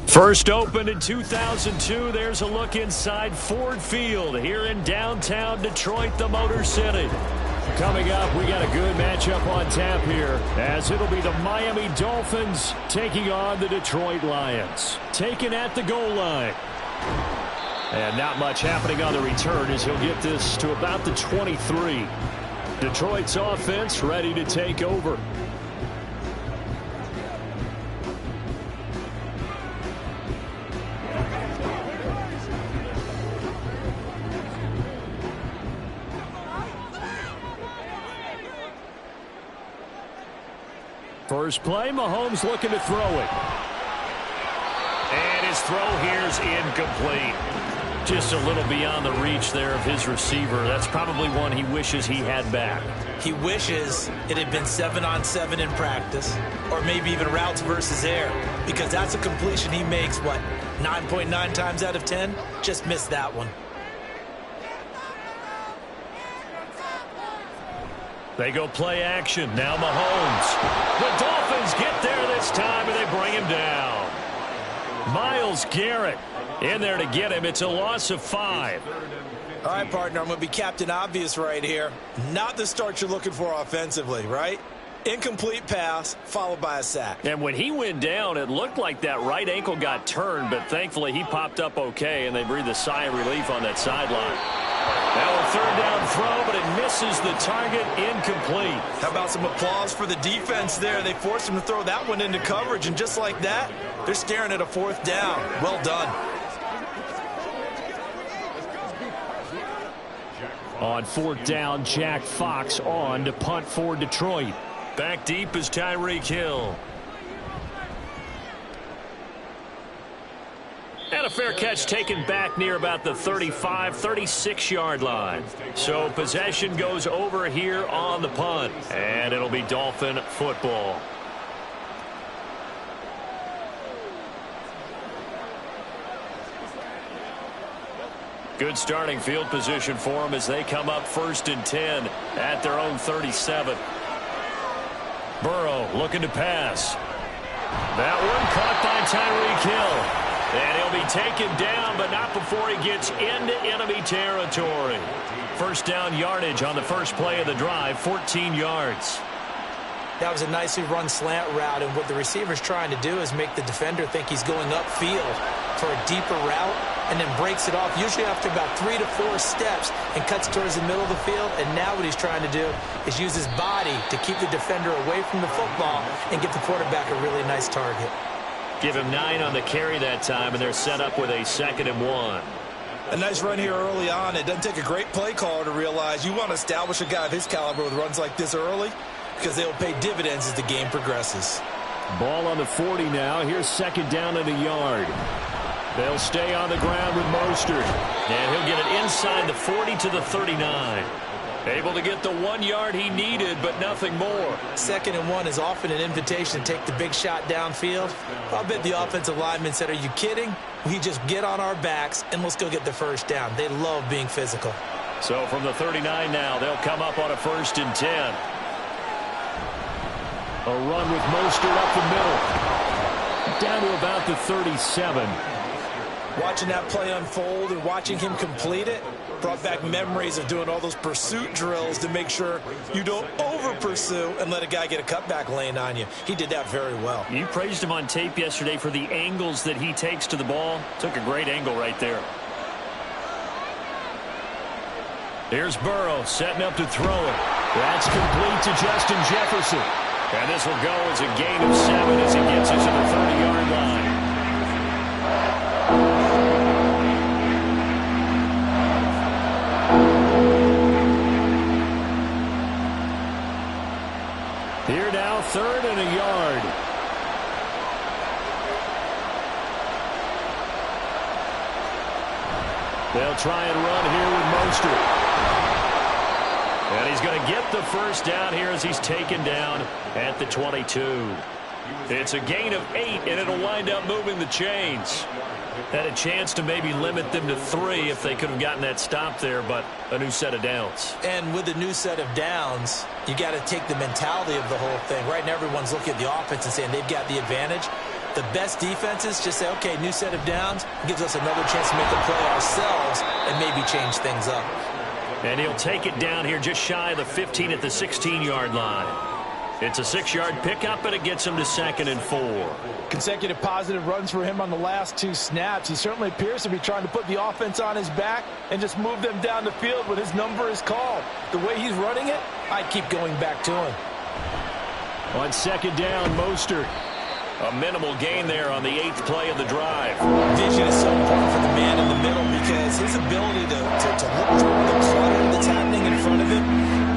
First opened in 2002, there's a look inside Ford Field here in downtown Detroit, the Motor City. Coming up, we got a good matchup on tap here, as it'll be the Miami Dolphins taking on the Detroit Lions. Taken at the goal line. And not much happening on the return as he'll get this to about the 23. Detroit's offense ready to take over. First play, Mahomes looking to throw it. And his throw here's incomplete. Just a little beyond the reach there of his receiver. That's probably one he wishes he had back. He wishes it had been 7-on-7 in practice, or maybe even routes versus air, because that's a completion he makes, 9.9 times out of 10? Just missed that one. They go play action. Now Mahomes. The Dolphins get there this time, and they bring him down. Myles Garrett in there to get him. It's a loss of 5. All right, partner, I'm going to be Captain Obvious right here. Not the start you're looking for offensively, right? Incomplete pass, followed by a sack. And when he went down, it looked like that right ankle got turned, but thankfully he popped up okay, and they breathed a sigh of relief on that sideline. Now a third down throw, but it misses the target, incomplete. How about some applause for the defense there? They forced him to throw that one into coverage, and just like that, they're staring at a fourth down. Well done. On fourth down, Jack Fox on to punt for Detroit. Back deep is Tyreek Hill. And a fair catch taken back near about the 35, 36-yard line. So possession goes over here on the punt. And it'll be Dolphin football. Good starting field position for them as they come up 1st and 10 at their own 37. Burrow looking to pass. That one caught by Tyreek Hill. And he'll be taken down, but not before he gets into enemy territory. First down yardage on the first play of the drive, 14 yards. That was a nicely run slant route, and what the receiver's trying to do is make the defender think he's going upfield for a deeper route, and then breaks it off, usually after about 3 to 4 steps, and cuts towards the middle of the field. And now what he's trying to do is use his body to keep the defender away from the football and give the quarterback a really nice target. Give him 9 on the carry that time, and they're set up with a 2nd and 1. A nice run here early on. It doesn't take a great play caller to realize you want to establish a guy of his caliber with runs like this early, because they'll pay dividends as the game progresses. Ball on the 40 now. Here's 2nd down and a yard. They'll stay on the ground with Mostert. And he'll get it inside the 40 to the 39. Able to get the 1 yard he needed, but nothing more. 2nd and 1 is often an invitation to take the big shot downfield. I'll bet the offensive lineman said, are you kidding? We just get on our backs and let's go get the first down. They love being physical. So from the 39 now, they'll come up on a 1st and 10. A run with Mostert up the middle. Down to about the 37. Watching that play unfold and watching him complete it brought back memories of doing all those pursuit drills to make sure you don't over-pursue and let a guy get a cutback lane on you. He did that very well. You praised him on tape yesterday for the angles that he takes to the ball. Took a great angle right there. Here's Burrow setting up to throw it. That's complete to Justin Jefferson. And this will go as a gain of 7 as he gets us to the 30-yard line. Here now, 3rd and a yard. They'll try and run here with Mostert. And he's going to get the first down here as he's taken down at the 22. It's a gain of 8, and it'll wind up moving the chains. Had a chance to maybe limit them to 3 if they could have gotten that stop there, but a new set of downs. And with a new set of downs, you got to take the mentality of the whole thing. Right now, everyone's looking at the offense and saying they've got the advantage. The best defenses just say, okay, new set of downs, gives us another chance to make a play ourselves and maybe change things up. And he'll take it down here just shy of the 15 at the 16-yard line. It's a 6-yard pickup, and it gets him to 2nd and 4. Consecutive positive runs for him on the last 2 snaps. He certainly appears to be trying to put the offense on his back and just move them down the field when his number is called. The way he's running it, I'd keep going back to him. On 2nd down, Mostert. A minimal gain there on the 8th play of the drive. Vision is so important for the man in the middle because his ability to look through the clutter that's happening in front of him,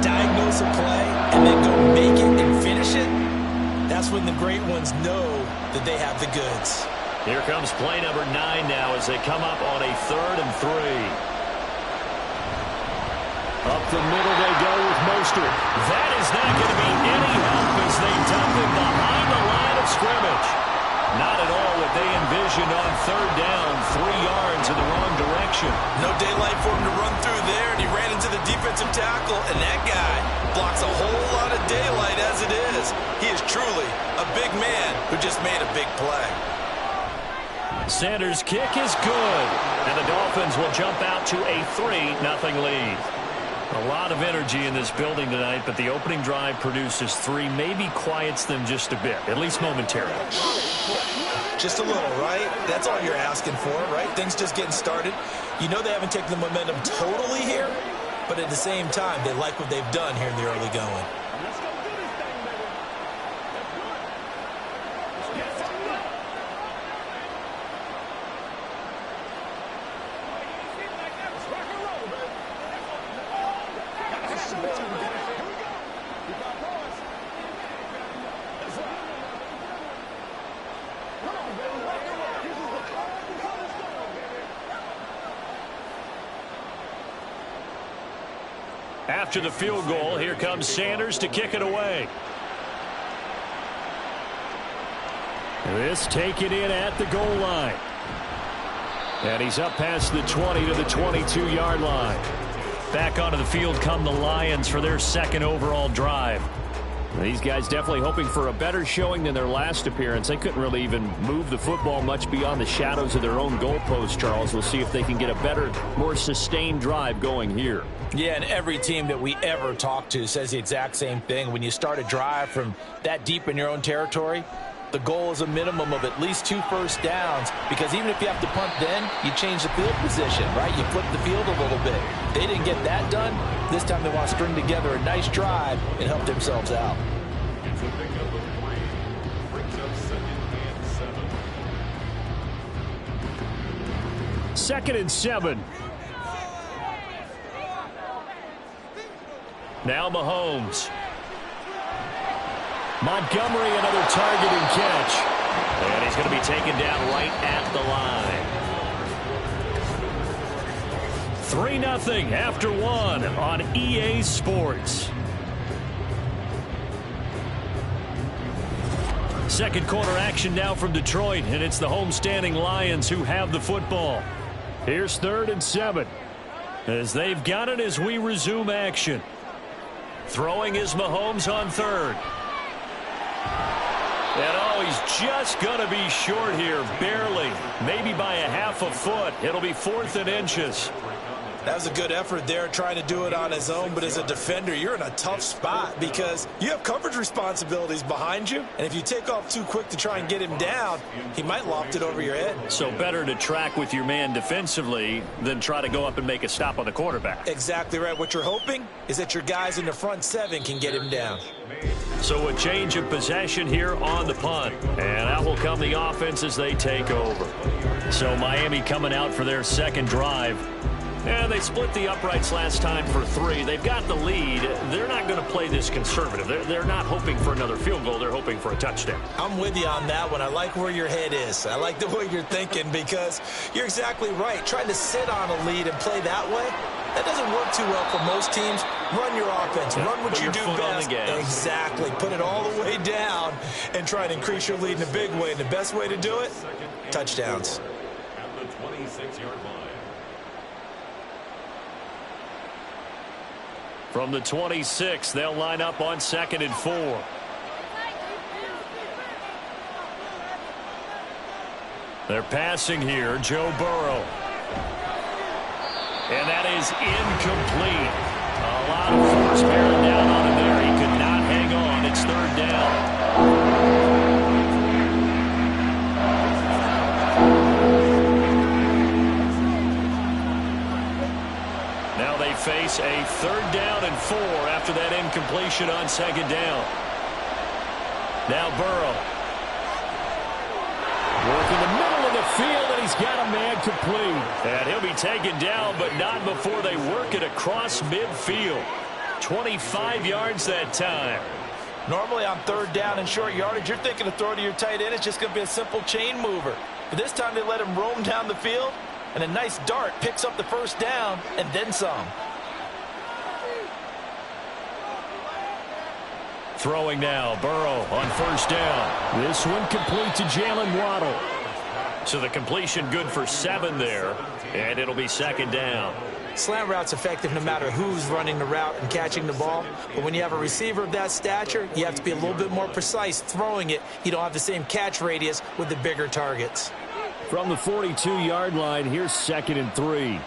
diagnose a play, and then go make it and finish it, that's when the great ones know that they have the goods. Here comes play number 9 now as they come up on a 3rd and 3. Up the middle they go with Mostert. That is not going to be any help as they dump him behind the line of scrimmage. Not at all what they envisioned on 3rd down, 3 yards in the wrong direction. No daylight for him to run through there, and he ran into the defensive tackle, and that guy blocks a whole lot of daylight as it is. He is truly a big man who just made a big play. Sanders' kick is good, and the Dolphins will jump out to a 3-0 lead. A lot of energy in this building tonight, but the opening drive produces 3, maybe quiets them just a bit, at least momentarily. Just a little, right? That's all you're asking for, right? Things just getting started. You know they haven't taken the momentum totally here, but at the same time, they like what they've done here in the early going. After the field goal, here comes Sanders to kick it away. This taken in at the goal line. And he's up past the 20 to the 22-yard line. Back onto the field come the Lions for their 2nd overall drive. These guys definitely hoping for a better showing than their last appearance. They couldn't really even move the football much beyond the shadows of their own goalpost, Charles. We'll see if they can get a better, more sustained drive going here. Yeah, and every team that we ever talk to says the exact same thing. When you start a drive from that deep in your own territory, the goal is a minimum of at least 2 first downs, because even if you have to punt then, you change the field position, right? You flip the field a little bit. They didn't get that done. This time they want to string together a nice drive and help themselves out. Second and 7. Now Mahomes. Montgomery, another target and catch. And he's going to be taken down right at the line. 3-0 after one on EA Sports. Second quarter action now from Detroit, and it's the homestanding Lions who have the football. Here's 3rd and 7 as they've got it as we resume action. Throwing is Mahomes on 3rd. And oh, he's just going to be short here, barely, maybe by a half a foot. It'll be 4th and inches. That was a good effort there trying to do it on his own, but as a defender, you're in a tough spot because you have coverage responsibilities behind you, and if you take off too quick to try and get him down, he might loft it over your head. So better to track with your man defensively than try to go up and make a stop on the quarterback. Exactly right. What you're hoping is that your guys in the front 7 can get him down. So a change of possession here on the punt, and out will come the offense as they take over. So Miami coming out for their second drive. And they split the uprights last time for 3. They've got the lead. They're not going to play this conservative. They're not hoping for another field goal. They're hoping for a touchdown. I'm with you on that one. I like where your head is. I like the way you're thinking because you're exactly right. Trying to sit on a lead and play that way, that doesn't work too well for most teams. Run your offense. Run what you do best. Exactly. Put it all the way down and try and increase your lead in a big way. And the best way to do it, touchdowns. At the 26-yard line. From the 26, they'll line up on 2nd and 4. They're passing here, Joe Burrow. And that is incomplete. A lot of force bearing down on him there. He could not hang on. It's 3rd down. Face a 3rd down and 4 after that incompletion on 2nd down. Now Burrow. Working the middle of the field, and he's got a man complete. And he'll be taken down, but not before they work it across midfield. 25 yards that time. Normally on 3rd down and short yardage, you're thinking to throw to your tight end. It's just going to be a simple chain mover. But this time they let him roam down the field, and a nice dart picks up the 1st down and then some. Throwing now, Burrow on 1st down. This one complete to Jalen Waddle. So the completion good for 7 there, and it'll be 2nd down. Slant route's effective no matter who's running the route and catching the ball. But when you have a receiver of that stature, you have to be a little bit more precise throwing it. You don't have the same catch radius with the bigger targets. From the 42-yard line, here's 2nd and 3.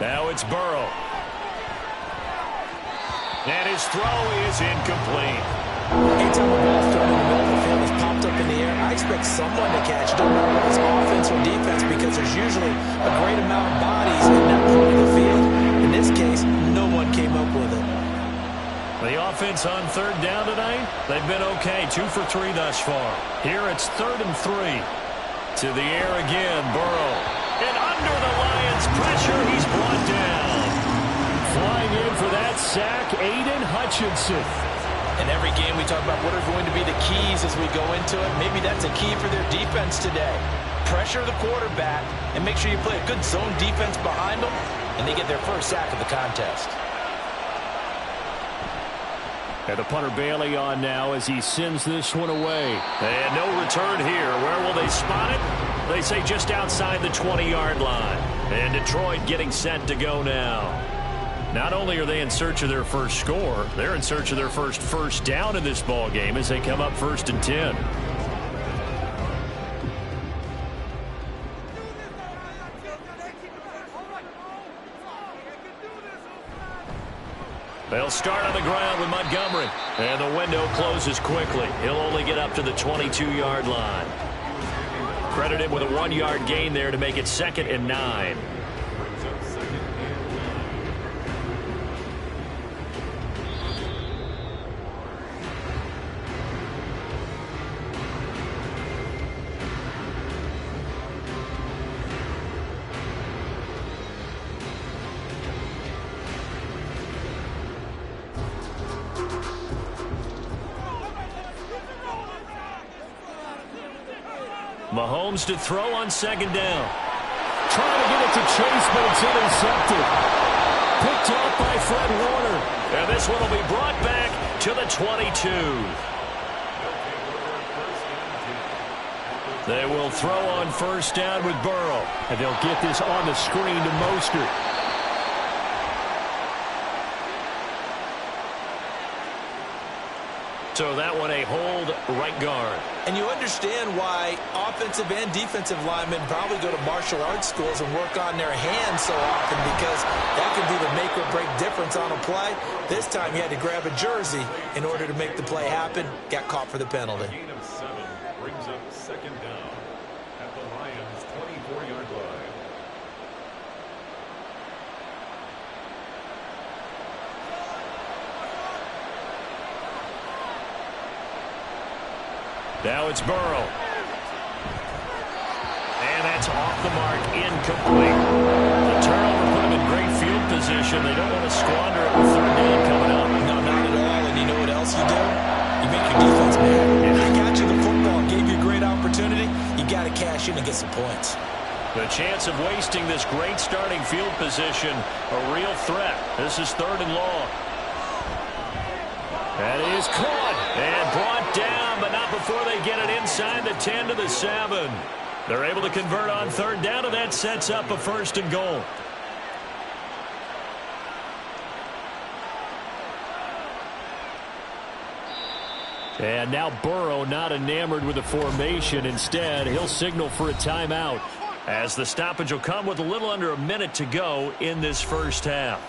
Now it's Burrow. And his throw is incomplete. Anytime a ball's thrown in the middle of the field is popped up in the air, I expect someone to catch it. Don't matter whether it's offense or defense, because there's usually a great amount of bodies in that part of the field. In this case, no one came up with it. The offense on 3rd down tonight, they've been okay. 2 for 3 thus far. Here it's 3rd and 3. To the air again, Burrow. And under the Lions' pressure, he's brought down. Flying in for that sack, Aiden Hutchinson. In every game we talk about what are going to be the keys as we go into it. Maybe that's a key for their defense today. Pressure the quarterback and make sure you play a good zone defense behind them, and they get their first sack of the contest. And the punter Bailey on now as he sends this one away. And no return here. Where will they spot it? They say just outside the 20-yard line. And Detroit getting set to go now. Not only are they in search of their first score, they're in search of their first down in this ball game as they come up 1st and 10. They'll start on the ground with Montgomery. And the window closes quickly. He'll only get up to the 22-yard line. Credited with a 1-yard gain there to make it 2nd and 9. Mahomes to throw on 2nd down. trying to get it to Chase, but it's intercepted. Picked off by Fred Warner. And this one will be brought back to the 22. They will throw on first down with Burrow. And they'll get this on the screen to Mostert. So that one a hold right guard. And you understand why offensive and defensive linemen probably go to martial arts schools and work on their hands so often, because that can be the make or break difference on a play. This time he had to grab a jersey in order to make the play happen. Got caught for the penalty. Gain of 7 brings up second down at the Lions' 24-yard line. Now it's Burrow. And that's off the mark, incomplete. The turnover put them in great field position. They don't want to squander it with third down coming up. No, not at all. And you know what else you do? You make your defense mad. I got you the football, gave you a great opportunity. You got to cash in and get some points. The chance of wasting this great starting field position, a real threat. This is third and long. That is caught and brought down, but not before they get it inside the 10 to the 7. They're able to convert on third down, and that sets up a first and goal. And now Burrow not enamored with the formation. Instead, he'll signal for a timeout, as the stoppage will come with a little under a minute to go in this first half.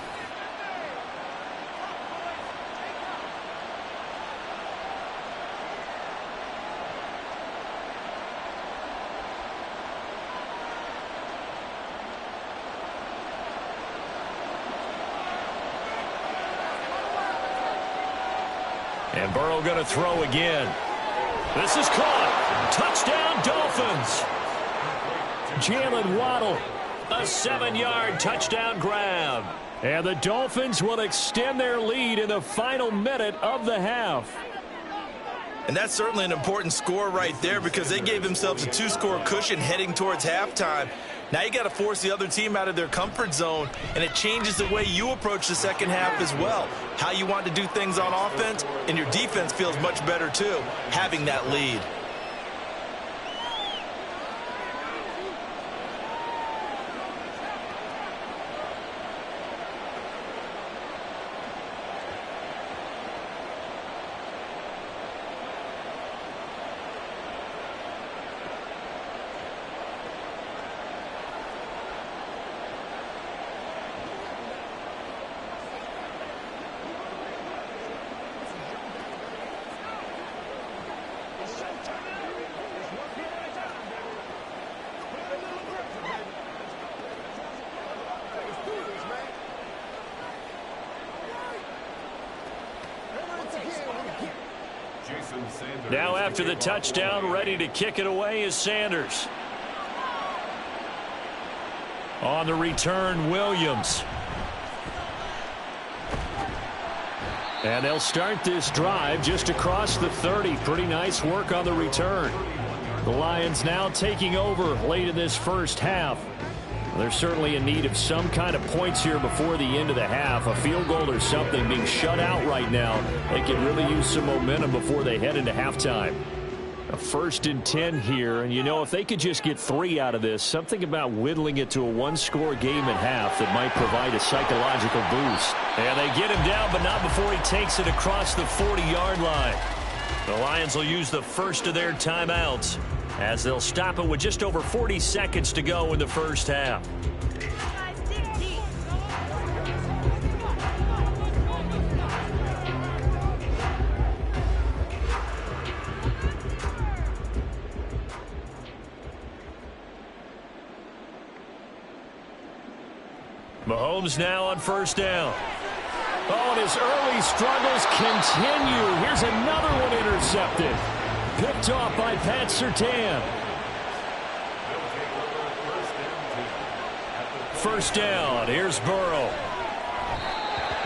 And Burrow going to throw again. This is caught. Touchdown, Dolphins. Jalen Waddle, a 7-yard touchdown grab. And the Dolphins will extend their lead in the final minute of the half. And that's certainly an important score right there, because they gave themselves a 2-score cushion heading towards halftime. Now you got to force the other team out of their comfort zone, and it changes the way you approach the second half as well. How you want to do things on offense, and your defense feels much better too, having that lead. Now after the touchdown, ready to kick it away is Sanders. On the return, Williams. And they'll start this drive just across the 30. Pretty nice work on the return. The Lions now taking over late in this first half. They're certainly in need of some kind of points here before the end of the half. A field goal or something, being shut out right now. They can really use some momentum before they head into halftime. A 1st and 10 here, and you know, if they could just get 3 out of this, something about whittling it to a 1-score game at half that might provide a psychological boost. And they get him down, but not before he takes it across the 40-yard line. The Lions will use the first of their timeouts, as they'll stop it with just over 40 seconds to go in the first half. Mahomes now on first down. Oh, and his early struggles continue. Here's another one intercepted. Picked off by Pat Surtain. First down. Here's Burrow.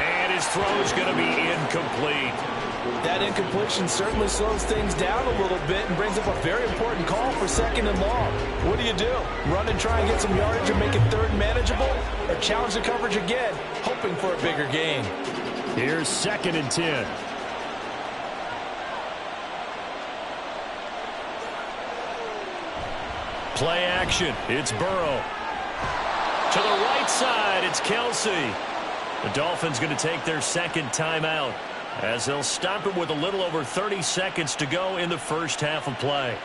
And his throw is going to be incomplete. That incompletion certainly slows things down a little bit and brings up a very important call for 2nd and long. What do you do? Run and try and get some yardage and make it 3rd manageable? Or challenge the coverage again, hoping for a bigger gain? Here's 2nd and 10. Play action. It's Burrow. To the right side, it's Kelsey. The Dolphins going to take their 2nd timeout as they'll stop it with a little over 30 seconds to go in the first half of play.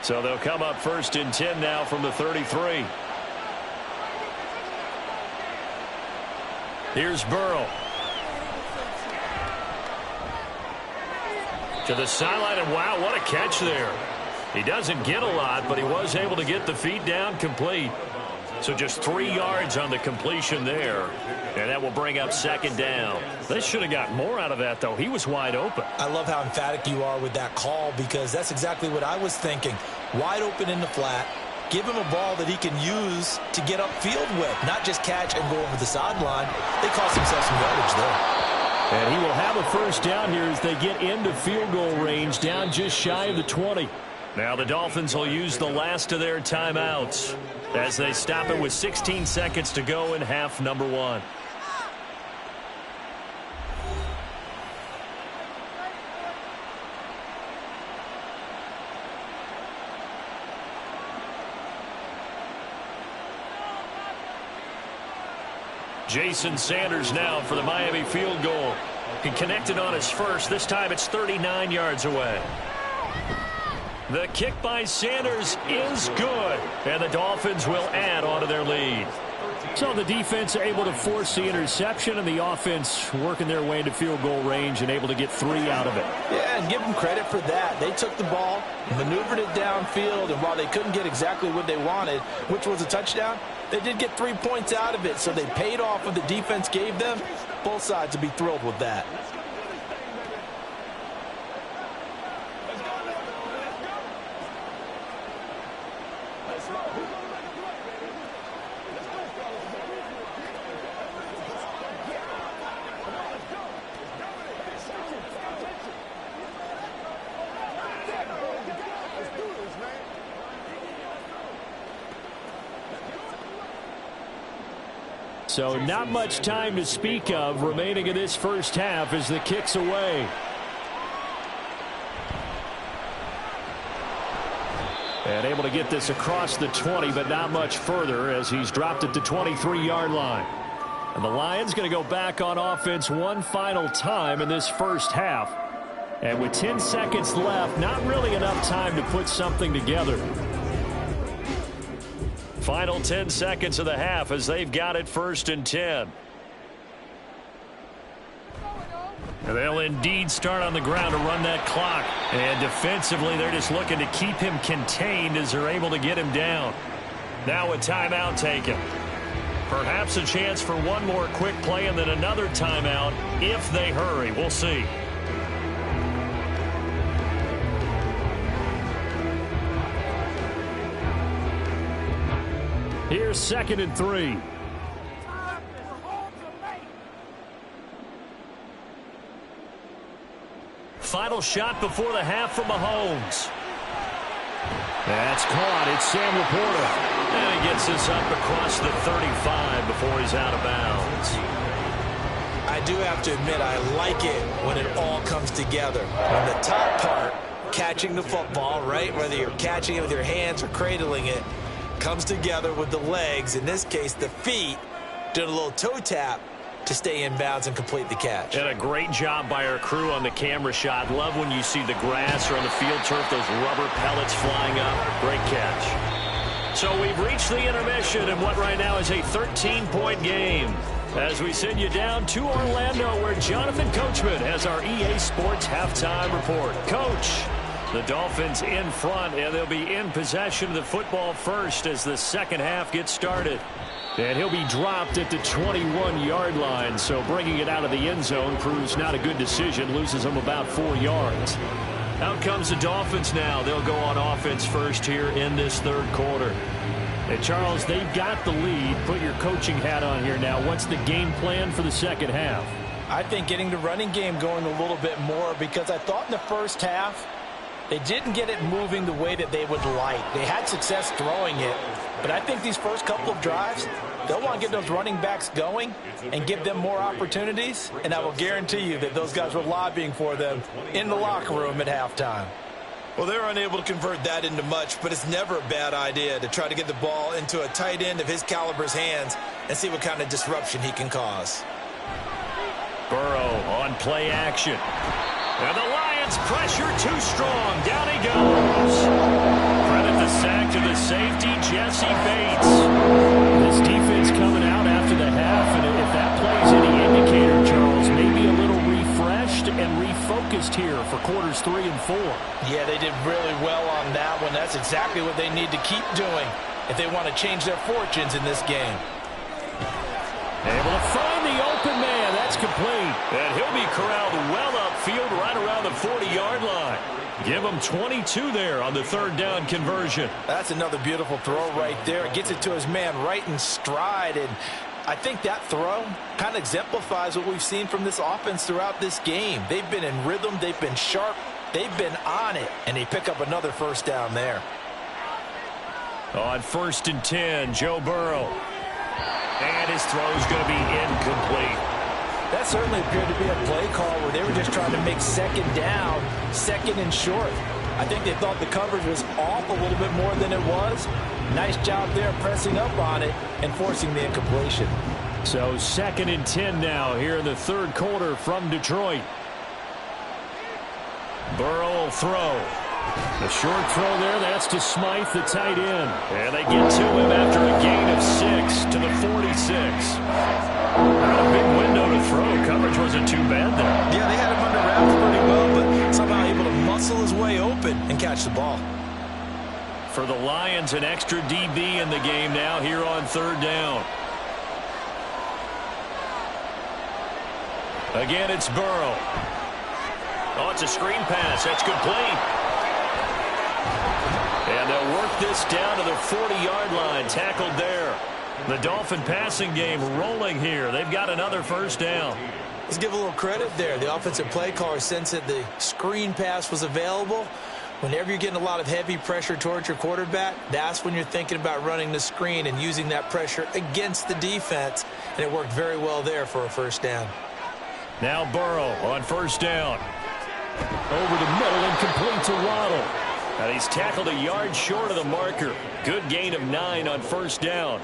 So they'll come up 1st and 10 now from the 33. Here's Burrow. To the sideline, and wow, what a catch there. He doesn't get a lot, but he was able to get the feet down complete. So just 3 yards on the completion there, and that will bring up 2nd down. They should have got more out of that, though. He was wide open. I love how emphatic you are with that call, because that's exactly what I was thinking. Wide open in the flat. Give him a ball that he can use to get upfield with, not just catch and go over the sideline. They cost themselves some yardage there. And he will have a 1st down here as they get into field goal range, down just shy of the 20. Now the Dolphins will use the last of their timeouts as they stop it with 16 seconds to go in half number 1. Jason Sanders now for the Miami field goal. He connected on his first. This time it's 39 yards away. The kick by Sanders is good, and the Dolphins will add on to their lead. So the defense able to force the interception, and the offense working their way into field goal range and able to get 3 out of it. Yeah, and give them credit for that. They took the ball, maneuvered it downfield, and while they couldn't get exactly what they wanted, which was a touchdown, they did get 3 points out of it, so they paid off what the defense gave them. Both sides will be thrilled with that. So not much time to speak of remaining in this first half as the kick's away. And able to get this across the 20, but not much further as he's dropped it to 23-yard line. And the Lions going to go back on offense one final time in this first half. And with 10 seconds left, not really enough time to put something together. Final 10 seconds of the half as they've got it 1st and 10. And they'll indeed start on the ground to run that clock. And defensively, they're just looking to keep him contained as they're able to get him down. Now a timeout taken. Perhaps a chance for one more quick play and then another timeout if they hurry. We'll see. Here's 2nd and 3. Final shot before the half from Mahomes. That's caught. It's Sam Laporta. And he gets this up across the 35 before he's out of bounds. I do have to admit, I like it when it all comes together. On the top part, catching the football, right? Whether you're catching it with your hands or cradling it, comes together with the legs, in this case the feet, did a little toe tap to stay in bounds and complete the catch. And a great job by our crew on the camera shot. Love when you see the grass or on the field turf, those rubber pellets flying up. Great catch. So we've reached the intermission in what right now is a 13-point game as we send you down to Orlando where Jonathan Coachman has our EA Sports halftime report. Coach, the Dolphins in front, and they'll be in possession of the football first as the second half gets started. And he'll be dropped at the 21-yard line, so bringing it out of the end zone proves not a good decision, loses him about 4 yards. Out comes the Dolphins now. They'll go on offense first here in this third quarter. And Charles, they've got the lead. Put your coaching hat on here now. What's the game plan for the second half? I think getting the running game going a little bit more, because I thought in the first half they didn't get it moving the way that they would like. They had success throwing it, but I think these first couple of drives, they'll want to get those running backs going and give them more opportunities, and I will guarantee you that those guys were lobbying for them in the locker room at halftime. Well, they're unable to convert that into much, but it's never a bad idea to try to get the ball into a tight end of his caliber's hands and see what kind of disruption he can cause. Burrow on play action. And the Lions pressure too strong. Down he goes. Credit the sack to the safety, Jesse Bates. This defense coming out after the half, and if that plays any indicator, Charles, maybe a little refreshed and refocused here for quarters 3 and 4. Yeah, they did really well on that one. That's exactly what they need to keep doing if they want to change their fortunes in this game. Able to find the open man. That's complete. And he'll be corralled well upfield right around the 40-yard line. Give him 22 there on the third down conversion. That's another beautiful throw right there. It gets it to his man right in stride. And I think that throw kind of exemplifies what we've seen from this offense throughout this game. They've been in rhythm. They've been sharp. They've been on it. And they pick up another first down there. On 1st and 10, Joe Burrow. And his throw's going to be incomplete. That certainly appeared to be a play call where they were just trying to make second down, second and short. I think they thought the coverage was off a little bit more than it was. Nice job there pressing up on it and forcing the incompletion. So 2nd and 10 now here in the third quarter from Detroit. Burrow will throw. The short throw there, that's to Smythe, the tight end. And they get to him after a gain of 6 to the 46. Not a big window to throw. Coverage wasn't too bad there. Yeah, they had him under wraps pretty well, but somehow able to muscle his way open and catch the ball. For the Lions, an extra DB in the game now here on third down. Again, it's Burrow. Oh, it's a screen pass. That's complete. And they'll work this down to the 40-yard line. Tackled there. The Dolphin passing game rolling here. They've got another first down. Let's give a little credit there. The offensive play caller sensed that the screen pass was available. Whenever you're getting a lot of heavy pressure towards your quarterback, that's when you're thinking about running the screen and using that pressure against the defense. And it worked very well there for a first down. Now Burrow on first down. Over the middle and complete to Waddle. And he's tackled a yard short of the marker. Good gain of 9 on first down.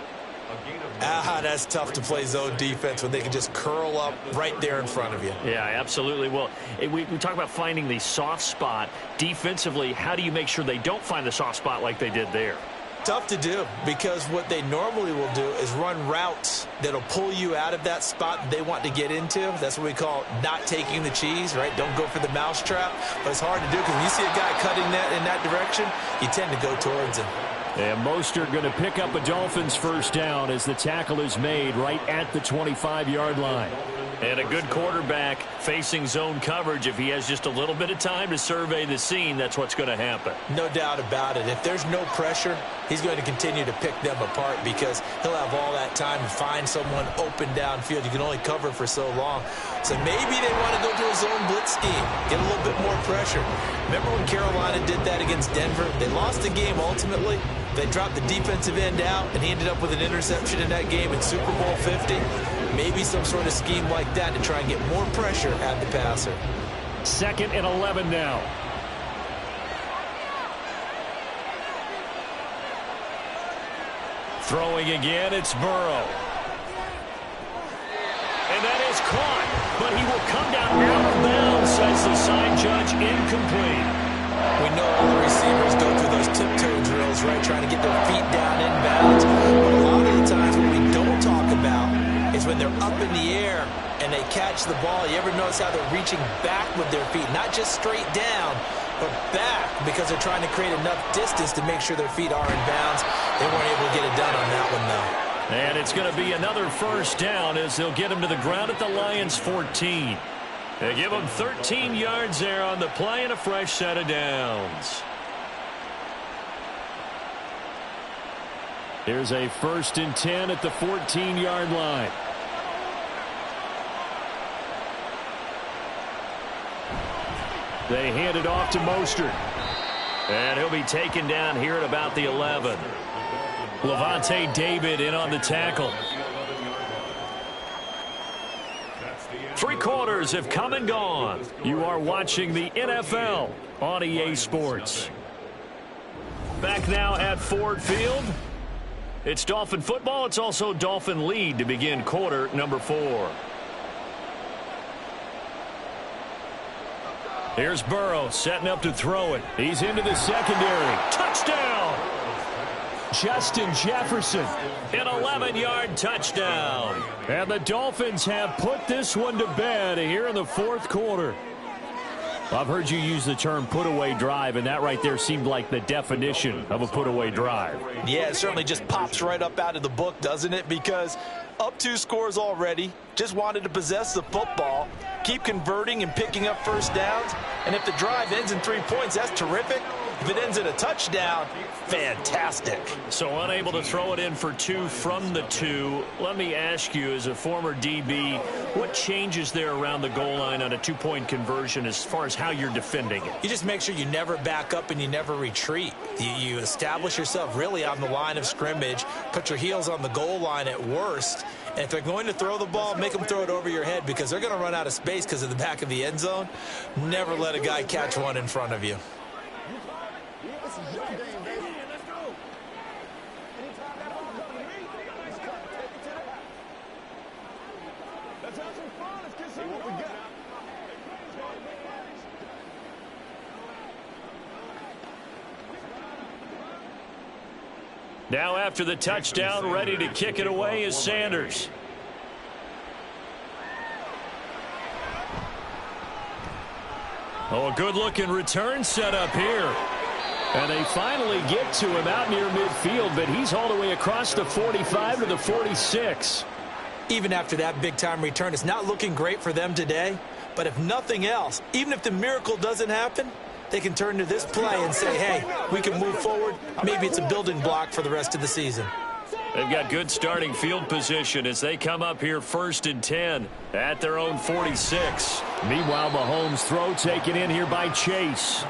That's tough to play zone defense when they can just curl up right there in front of you. Yeah, absolutely. Well, we talk about finding the soft spot. Defensively, how do you make sure they don't find the soft spot like they did there? Tough to do, because what they normally will do is run routes that'll pull you out of that spot that they want to get into. That's what we call not taking the cheese, right? Don't go for the mousetrap. But it's hard to do because when you see a guy cutting that in that direction, you tend to go towards him. And Mostert going to pick up a Dolphins first down as the tackle is made right at the 25-yard line. And a good quarterback facing zone coverage. If he has just a little bit of time to survey the scene, that's what's going to happen. No doubt about it. If there's no pressure, he's going to continue to pick them apart because he'll have all that time to find someone open downfield. You can only cover for so long. So maybe they want to go to a zone blitz scheme, get a little bit more pressure. Remember when Carolina did that against Denver? They lost the game ultimately. They dropped the defensive end out, and he ended up with an interception in that game in Super Bowl 50. Maybe some sort of scheme like that to try and get more pressure at the passer. 2nd and 11 now. Throwing again, it's Burrow. And that is caught, but he will come down out of bounds, says the side judge, incomplete. We know all the receivers go through those tiptoe drills, right, trying to get their feet down in bounds. But a lot of the times what we don't talk about is when they're up in the air and they catch the ball. You ever notice how they're reaching back with their feet, not just straight down, but back, because they're trying to create enough distance to make sure their feet are in bounds. They weren't able to get it done on that one, though. And it's going to be another first down as they'll get him to the ground at the Lions' 14. They give him 13 yards there on the play and a fresh set of downs. Here's a 1st and 10 at the 14-yard line. They hand it off to Mostert. And he'll be taken down here at about the 11. Levante David in on the tackle. 3 quarters have come and gone. You are watching the NFL on EA Sports. Back now at Ford Field. It's Dolphin football. It's also Dolphin lead to begin quarter number 4. Here's Burrow setting up to throw it. He's into the secondary. Touchdown! Justin Jefferson. An 11-yard touchdown. And the Dolphins have put this one to bed here in the 4th quarter. I've heard you use the term put-away drive, and that right there seemed like the definition of a put-away drive. Yeah, it certainly just pops right up out of the book, doesn't it? Because up 2 scores already, just wanted to possess the football, keep converting and picking up first downs, and if the drive ends in 3 points, that's terrific. If it ends in a touchdown, fantastic. So unable to throw it in for 2 from the 2. Let me ask you, as a former DB, what changes there around the goal line on a 2-point conversion as far as how you're defending it? You just make sure you never back up and you never retreat. You establish yourself really on the line of scrimmage, put your heels on the goal line at worst, and if they're going to throw the ball, make them throw it over your head because they're going to run out of space because of the back of the end zone. Never let a guy catch one in front of you. Now after the touchdown, ready to kick it away is Sanders. Oh, a good-looking return set up here. And they finally get to him out near midfield, but he's all the way across the 45 to the 46. Even after that big-time return, it's not looking great for them today. But if nothing else, even if the miracle doesn't happen, they can turn to this play and say, hey, we can move forward. Maybe it's a building block for the rest of the season. They've got good starting field position as they come up here 1st and 10 at their own 46. Meanwhile, Mahomes' throw taken in here by Chase.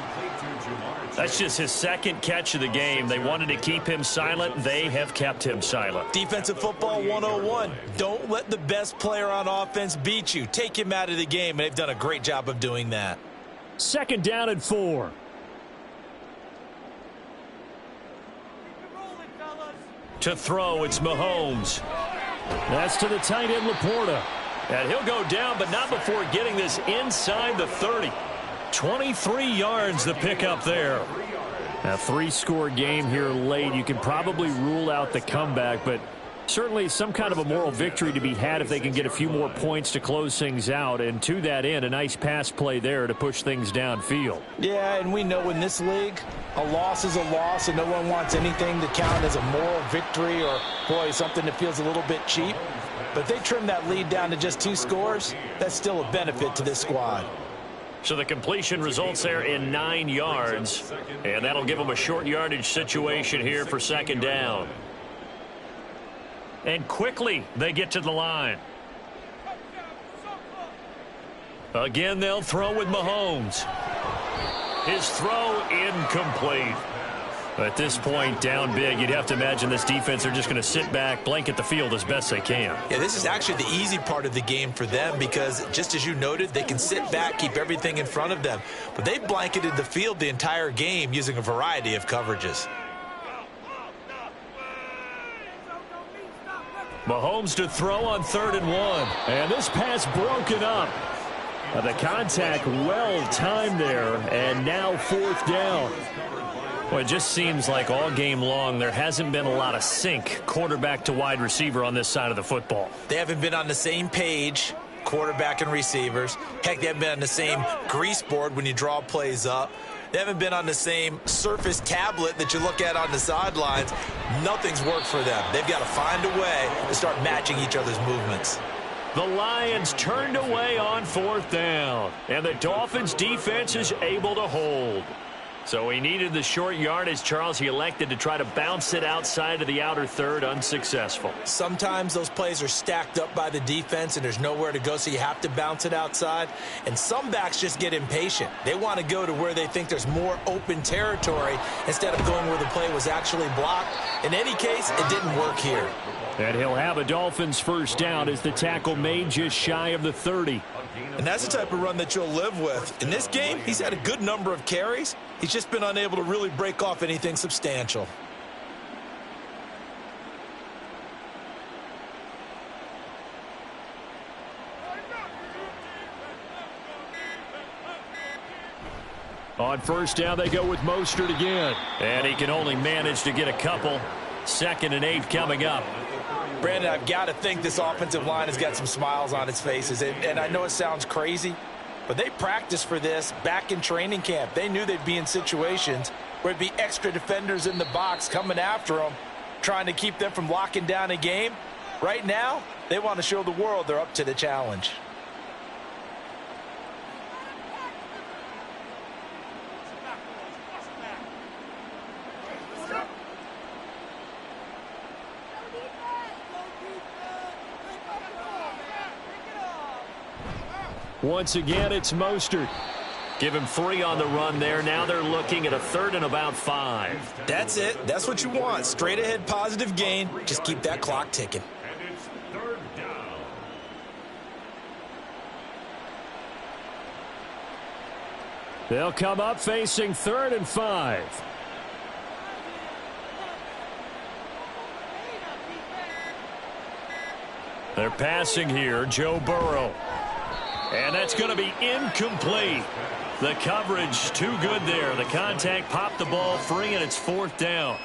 That's just his 2nd catch of the game. They wanted to keep him silent. They have kept him silent. Defensive football 101. Don't let the best player on offense beat you. Take him out of the game, and they've done a great job of doing that. 2nd down and 4. To throw, it's Mahomes. That's to the tight end, Laporta. And he'll go down, but not before getting this inside the 30. 23 yards the pickup there. A 3-score game here late. You can probably rule out the comeback, but certainly some kind of a moral victory to be had if they can get a few more points to close things out. And to that end, a nice pass play there to push things downfield. Yeah, and we know in this league, a loss is a loss, and no one wants anything to count as a moral victory or, boy, something that feels a little bit cheap. But if they trim that lead down to just 2 scores, that's still a benefit to this squad. So the completion results there in 9 yards, and that'll give them a short yardage situation here for 2nd down. And quickly they get to the line. Again, they'll throw with Mahomes. His throw incomplete. At this point, down big, you'd have to imagine this defense are just going to sit back, blanket the field as best they can. Yeah, this is actually the easy part of the game for them because, just as you noted, they can sit back, keep everything in front of them. But they've blanketed the field the entire game using a variety of coverages. Mahomes to throw on 3rd and 1. And this pass broken up. The contact well timed there, and now 4th down. Well, it just seems like all game long there hasn't been a lot of sync quarterback to wide receiver on this side of the football. They haven't been on the same page, quarterback and receivers. Heck, they haven't been on the same grease board when you draw plays up. They haven't been on the same Surface tablet that you look at on the sidelines. Nothing's worked for them. They've got to find a way to start matching each other's movements. The Lions turned away on 4th down, and the Dolphins' defense is able to hold. So he needed the short yardage, Charles. He elected to try to bounce it outside of the outer third, unsuccessful. Sometimes those plays are stacked up by the defense and there's nowhere to go, so you have to bounce it outside. And some backs just get impatient. They want to go to where they think there's more open territory instead of going where the play was actually blocked. In any case, it didn't work here. And he'll have a Dolphins first down as the tackle made just shy of the 30. And that's the type of run that you'll live with. In this game, he's had a good number of carries. He's just been unable to really break off anything substantial. On first down, they go with Mostert again. And he can only manage to get a couple. 2nd and 8 coming up. Brandon, I've got to think this offensive line has got some smiles on its faces. And I know it sounds crazy, but they practiced for this back in training camp. They knew they'd be in situations where it'd be extra defenders in the box coming after them, trying to keep them from locking down a game. Right now, they want to show the world they're up to the challenge. Once again, it's Mostert. Give him 3 on the run there. Now they're looking at a 3rd and about 5. That's it. That's what you want. Straight ahead positive gain. Just keep that clock ticking. And it's 3rd down. They'll come up facing 3rd and 5. They're passing here, Joe Burrow. And that's going to be incomplete. The coverage too good there. The contact popped the ball free, and it's 4th down.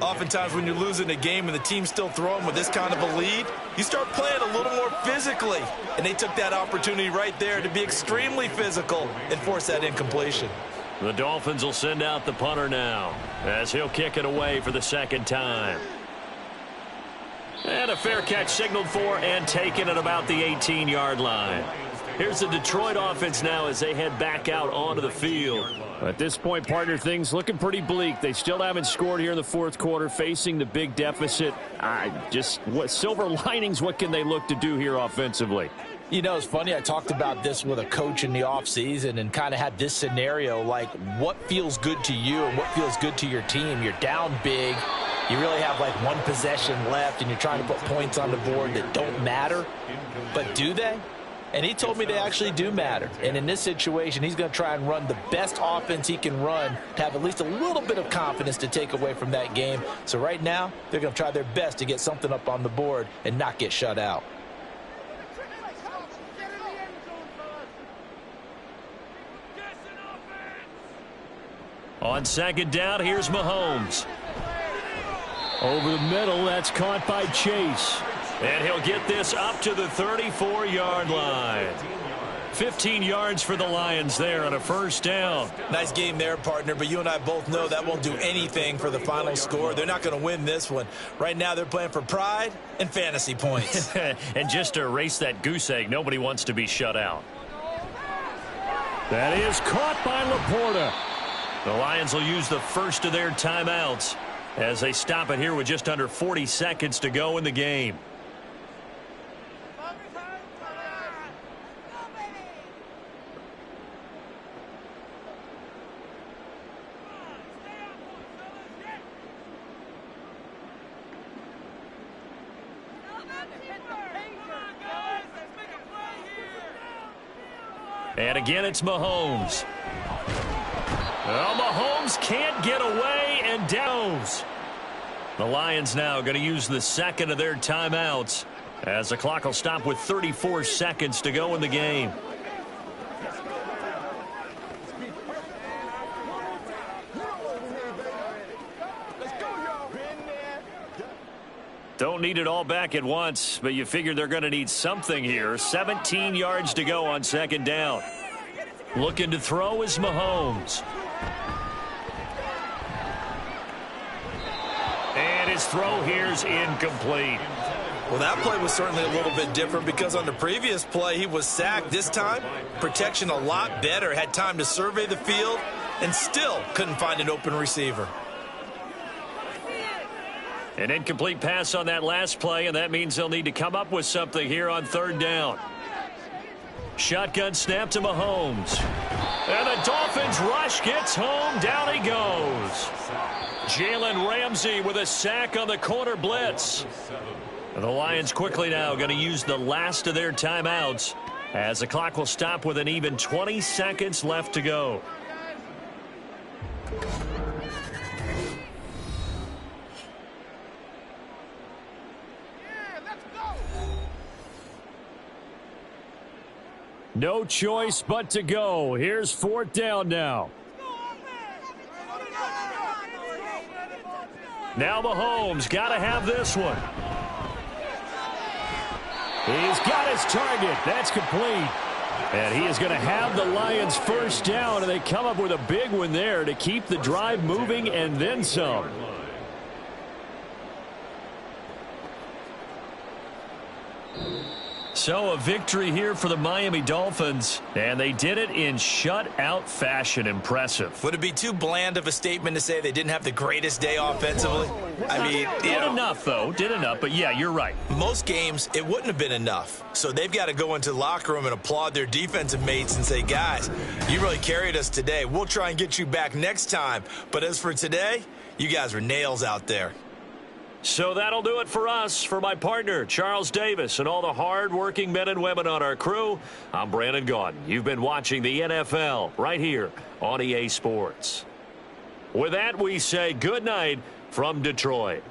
Oftentimes when you're losing a game and the team's still throwing with this kind of a lead, you start playing a little more physically. And they took that opportunity right there to be extremely physical and force that incompletion. The Dolphins will send out the punter now as he'll kick it away for the 2nd time. And a fair catch signaled for and taken at about the 18-yard line. Here's the Detroit offense now as they head back out onto the field. At this point, partner, things looking pretty bleak. They still haven't scored here in the 4th quarter, facing the big deficit. What silver linings, what can they look to do here offensively? You know, it's funny, I talked about this with a coach in the offseason and kind of had this scenario, like what feels good to you and what feels good to your team. You're down big. You really have like 1 possession left, and you're trying to put points on the board that don't matter. But do they? And he told me they actually do matter. And in this situation, he's going to try and run the best offense he can run to have at least a little bit of confidence to take away from that game. So right now, they're going to try their best to get something up on the board and not get shut out. On 2nd down, here's Mahomes. Over the middle, that's caught by Chase. And he'll get this up to the 34-yard line. 15 yards for the Lions there on a first down. Nice game there, partner, but you and I both know that won't do anything for the final score. They're not going to win this one. Right now, they're playing for pride and fantasy points. And just to erase that goose egg, nobody wants to be shut out. That is caught by Laporta. The Lions will use the first of their timeouts as they stop it here with just under 40 seconds to go in the game. And again, it's Mahomes. Well, Mahomes can't get away and downs. The Lions now going to use the second of their timeouts as the clock will stop with 34 seconds to go in the game. Don't need it all back at once, but you figure they're going to need something here. 17 yards to go on 2nd down. Looking to throw is Mahomes. And his throw here's incomplete. Well, that play was certainly a little bit different because on the previous play, he was sacked. This time, protection a lot better. Had time to survey the field and still couldn't find an open receiver. An incomplete pass on that last play, and that means they'll need to come up with something here on third down. Shotgun snap to Mahomes. And the Dolphins rush gets home. Down he goes. Jalen Ramsey with a sack on the corner blitz. And the Lions quickly now going to use the last of their timeouts as the clock will stop with an even 20 seconds left to go. No choice but to go. Here's fourth down now. Now Mahomes got to have this one. He's got his target. That's complete. And he is going to have the Lions first down, and they come up with a big one there to keep the drive moving and then some. So a victory here for the Miami Dolphins, and they did it in shutout fashion. Impressive. Would it be too bland of a statement to say they didn't have the greatest day offensively? I mean, did enough, though. Did enough, but yeah, you're right. Most games, it wouldn't have been enough. So they've got to go into the locker room and applaud their defensive mates and say, guys, you really carried us today. We'll try and get you back next time. But as for today, you guys were nails out there. So that'll do it for us. For my partner, Charles Davis, and all the hard-working men and women on our crew, I'm Brandon Gaudin. You've been watching the NFL right here on EA Sports. With that, we say good night from Detroit.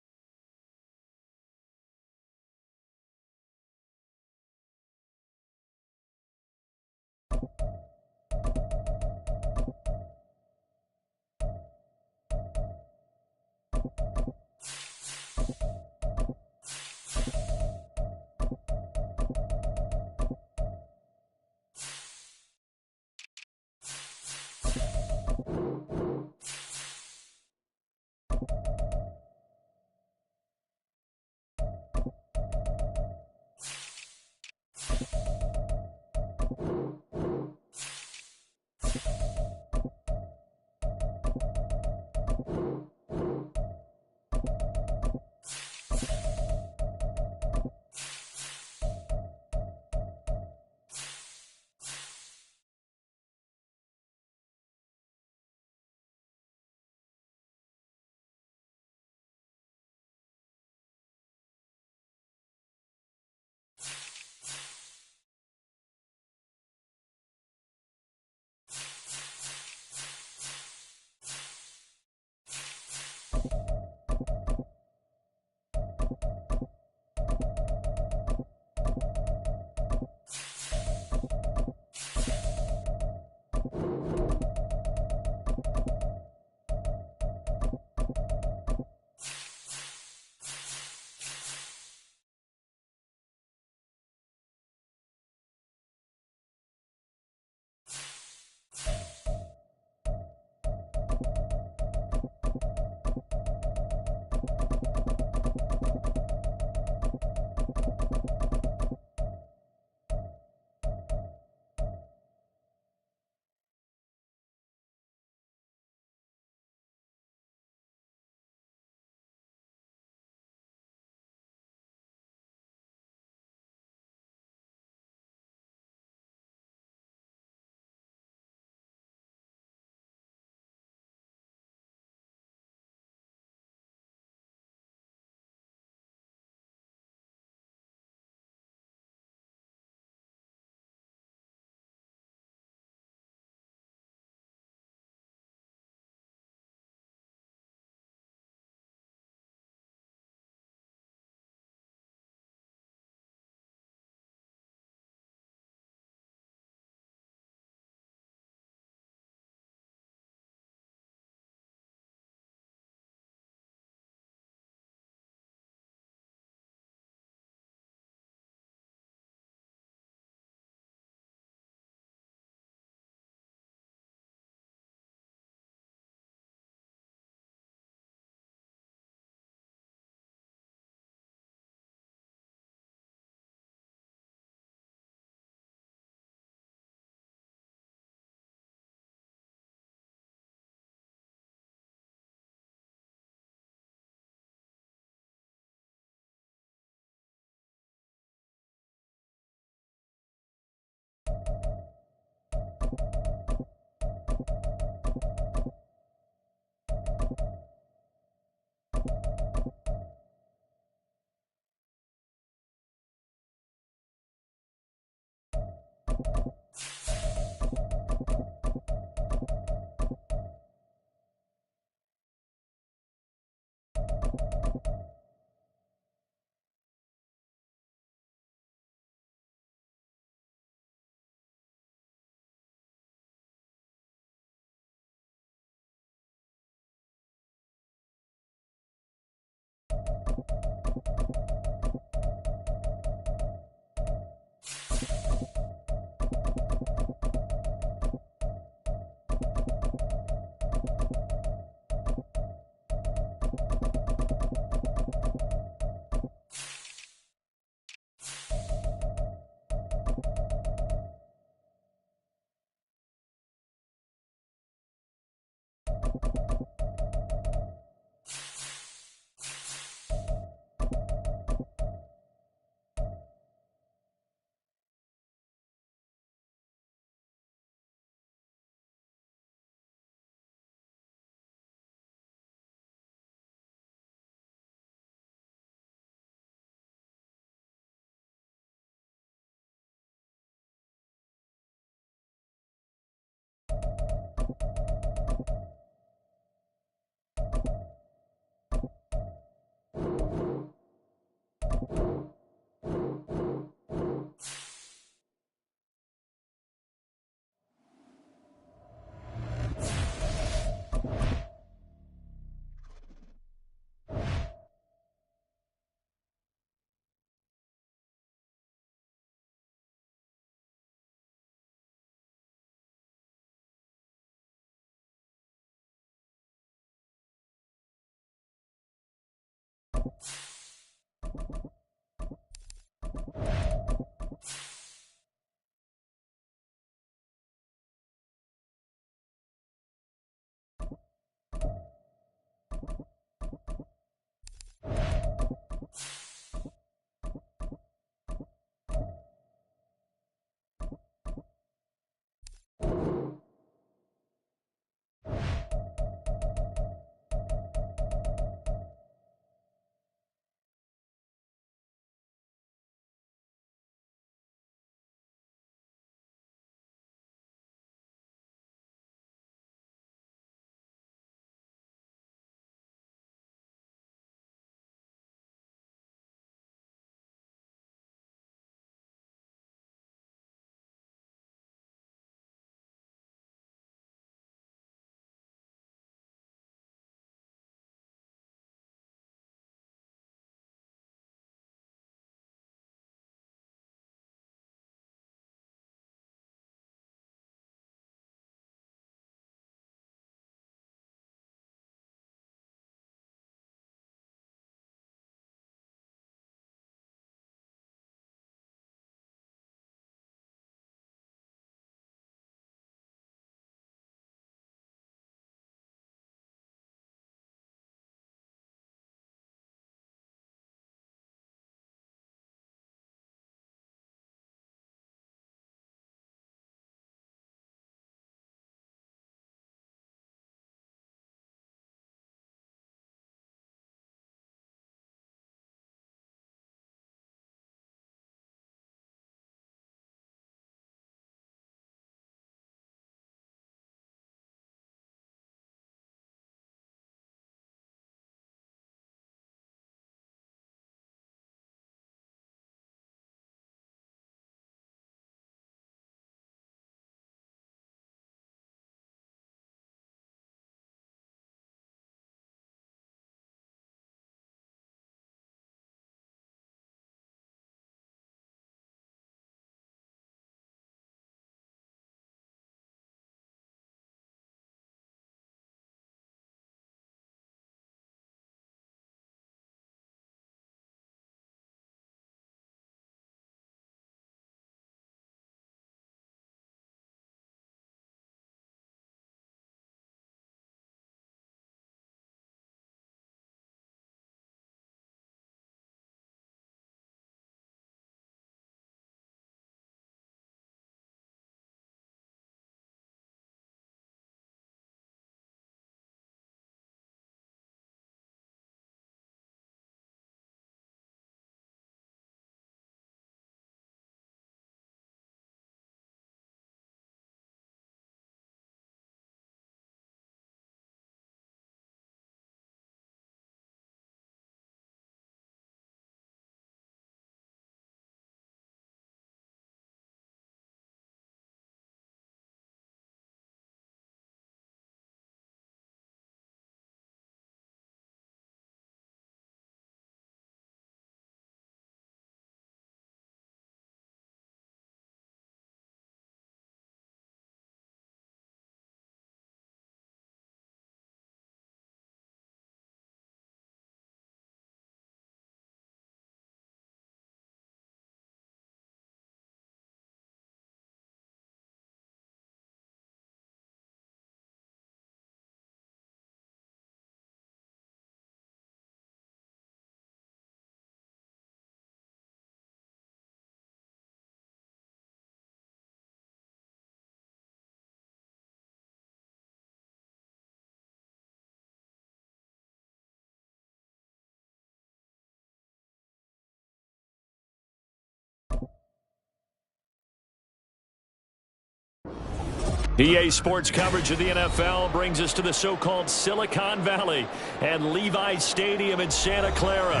EA Sports coverage of the NFL brings us to the so-called Silicon Valley and Levi's Stadium in Santa Clara.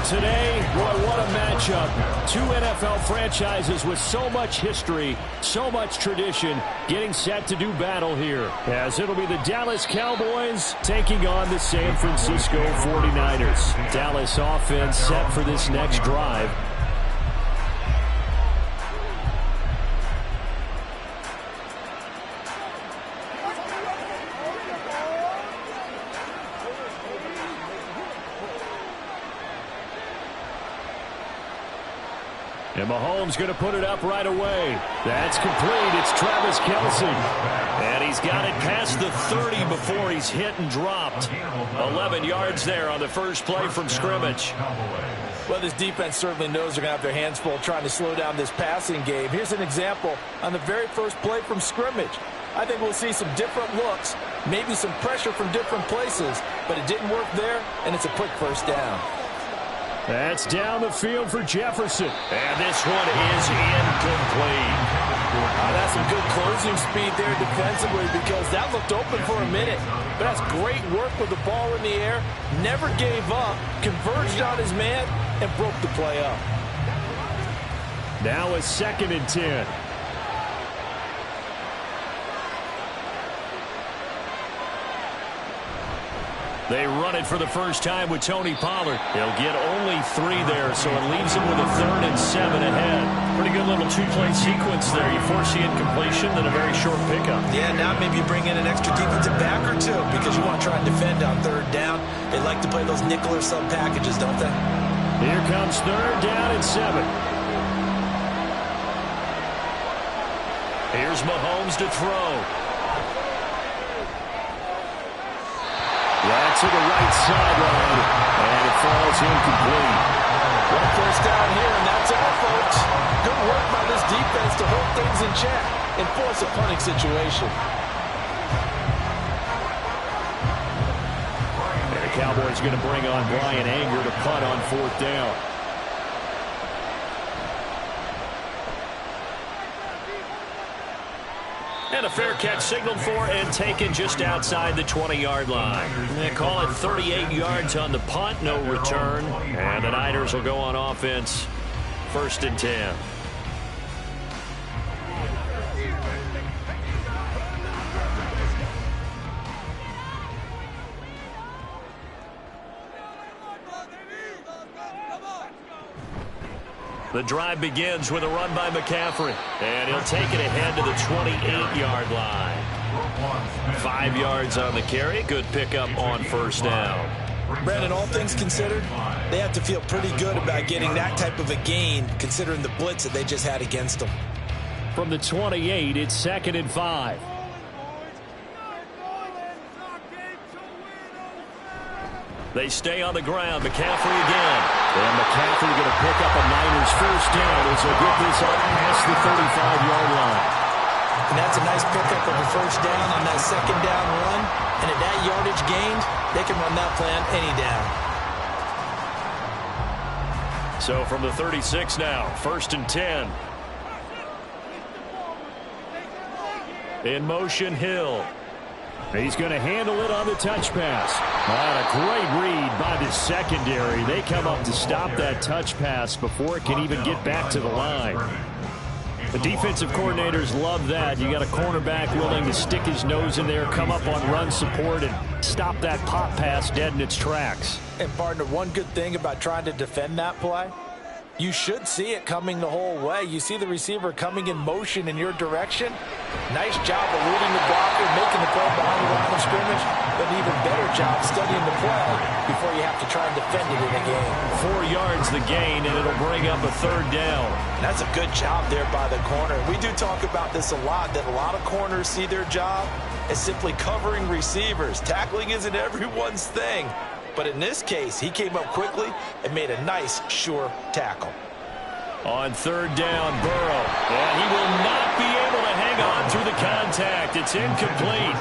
Today, boy, what a matchup. Two NFL franchises with so much history, so much tradition, getting set to do battle here. As it'll be the Dallas Cowboys taking on the San Francisco 49ers. Dallas offense set for this next drive. And Mahomes going to put it up right away. That's complete. It's Travis Kelce. And he's got it past the 30 before he's hit and dropped. 11 yards there on the first play from scrimmage. Well, this defense certainly knows they're going to have their hands full trying to slow down this passing game. Here's an example on the very first play from scrimmage. I think we'll see some different looks, maybe some pressure from different places, but it didn't work there, and it's a quick first down. That's down the field for Jefferson. And this one is incomplete. That's some good closing speed there defensively because that looked open for a minute. But that's great work with the ball in the air. Never gave up, converged on his man, and broke the play up. Now a 2nd and 10. They run it for the first time with Tony Pollard. They'll get only 3 there, so it leaves them with a 3rd and 7 ahead. Pretty good little 2-play sequence there. You force the incompletion, then a very short pickup. Yeah, now maybe you bring in an extra defensive back or two because you want to try and defend on 3rd down. They like to play those nickel or sub packages, don't they? Here comes 3rd down and 7. Here's Mahomes to throw. That's to the right sideline, and it falls incomplete. One first down here, and that's all, folks. Good work by this defense to hold things in check and force a punting situation. And the Cowboys going to bring on Brian Anger to punt on 4th down. And a fair catch signaled for and taken just outside the 20-yard line. They call it 38 yards on the punt, no return. And the Niners will go on offense, 1st and 10. The drive begins with a run by McCaffrey. And he'll take it ahead to the 28-yard line. 5 yards on the carry. Good pickup on 1st down. Brandon, all things considered, they have to feel pretty good about getting that type of a gain considering the blitz that they just had against them. From the 28, it's 2nd and 5. They stay on the ground. McCaffrey again. And McCaffrey going to pick up a Niners first down as they get this up past the 35-yard line. And that's a nice pickup of a first down on that 2nd down run. And at that yardage gained, they can run that plan any down. So from the 36 now, 1st and 10. In motion, Hill. He's going to handle it on the touch pass. A great read by the secondary. They come up to stop that touch pass before it can even get back to the line. The defensive coordinators love that. You got a cornerback willing to stick his nose in there, come up on run support, and stop that pop pass dead in its tracks. And, partner, one good thing about trying to defend that play, you should see it coming the whole way. You see the receiver coming in motion in your direction. Nice job eluding the blocker, making the play behind the line of scrimmage, but an even better job studying the play before you have to try and defend it in a game. 4 yards the gain, and it'll bring up a 3rd down. That's a good job there by the corner. We do talk about this a lot, that a lot of corners see their job as simply covering receivers. Tackling isn't everyone's thing. But in this case, he came up quickly and made a nice, sure tackle. On 3rd down, Burrow. And he will not be able to hang on through the contact. It's incomplete.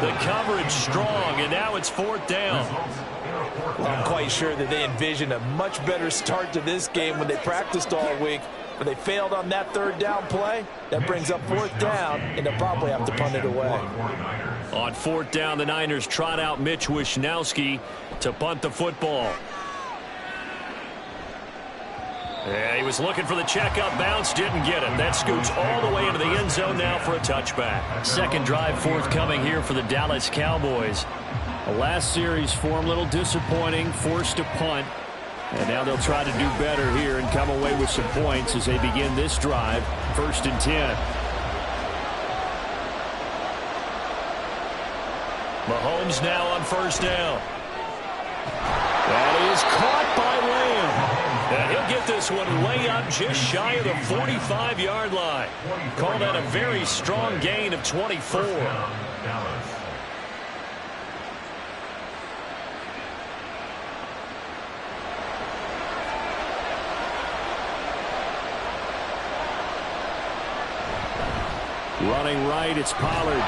The coverage strong, and now it's 4th down. Well, I'm quite sure that they envisioned a much better start to this game when they practiced all week. But they failed on that third down play. That brings up fourth down, and they'll probably have to punt it away. On fourth down, the Niners trot out Mitch Wishnowsky to punt the football. Yeah, he was looking for the checkup bounce, didn't get it. That scoots all the way into the end zone now for a touchback. Second drive forthcoming here for the Dallas Cowboys. The last series for them, a little disappointing, forced to punt. And now they'll try to do better here and come away with some points as they begin this drive. 1st and 10. Mahomes now on first down. That is caught by Lamb. And he'll get this one way up just shy of the 45-yard line. Call that a very strong gain of 24. Running right, it's Pollard.